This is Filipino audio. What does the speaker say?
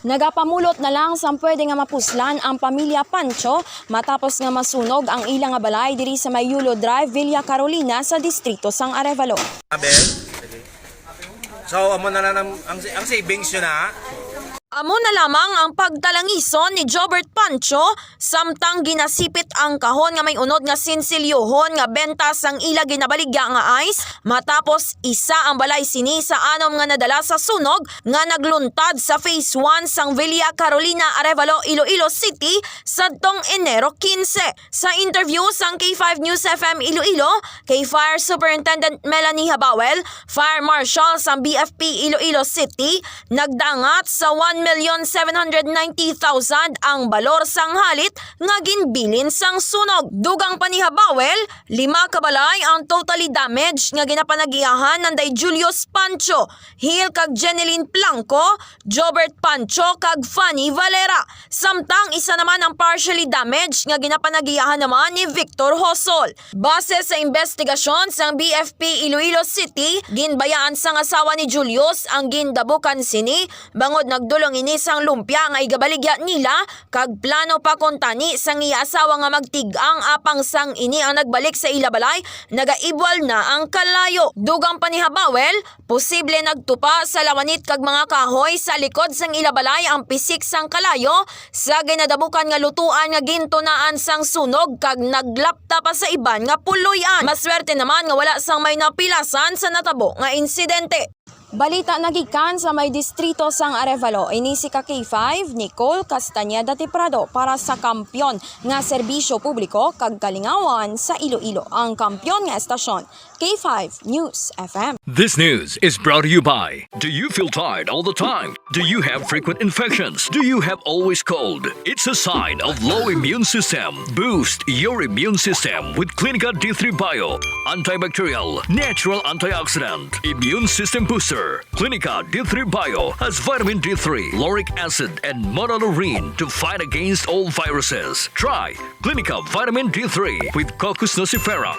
Nagapamulot na lang sa pwede nga mapuslan ang pamilya Pancho matapos nga masunog ang ilang nga balay diri sa Mayulo Drive, Villa Carolina sa distrito sang Arevalo. So, amo na lang ang savings yun ha. Amo na lamang ang pagtalangison ni Jobert Pancho samtang ginasipit ang kahon nga may unod nga sinsilyohon nga benta sang ila ginabaligya nga ice matapos isa ang balay sini sa anom nga nadala sa sunog nga nagluntad sa Phase 1 sang Villa Carolina, Arevalo, Iloilo City sadtong Enero 15. Sa interview sang K5 News FM Iloilo kay Fire Superintendent Melanie Habawel, Fire Marshal sang BFP Iloilo City, nagdangat sa 1,790,000 ang balor sang halit nga ginbilin sang sunog. Dugang pa ni Habawel, 5 kabalay ang totally damaged nga ginapanagiyahan nanday Julius Pancho, Hill kag Jeneline Blanco, Jobert Pancho kag Fanny Valera. Samtang isa naman ang partially damaged nga ginapanagiyahan naman ni Victor Hosol. Base sa investigasyon sang BFP Iloilo City, ginbayaan sang asawa ni Julius ang gindabukan sini bangod nagdulong ini sang lumpia nga igabaligya nila kag plano pa kontani sang iya asawa nga magtig-ang apang sang ini ang nagbalik sa ila balay nagaibwal na ang kalayo. Dugang pa ni Habawel, posible nagtupa sa lawanit kag mga kahoy sa likod sang ila balay ang pisik sang kalayo sa ginadabukan nga lutuan nga gintunaan sang sunog kag naglapta pa sa iban nga puloy-an. Maswerte naman nga wala sang may napilasan sa natabo nga insidente. Balita nagikan sa may distrito sang Arevalo, inisi ka K5 Nicole Castañeda Prado para sa Kampyon nga serbisyo publiko kag kalingawan sa Iloilo. Ang Kampyon nga estasyon, K5 News FM. This news is brought to you by: do you feel tired all the time? Do you have frequent infections? Do you have always cold? It's a sign of low immune system. Boost your immune system with Clinica D3 Bio, antibacterial, natural antioxidant, immune system booster. Clinica D3 Bio has vitamin D3, lauric acid, and monolurine to fight against all viruses. Try Clinica Vitamin D3 with Coccus nocifera.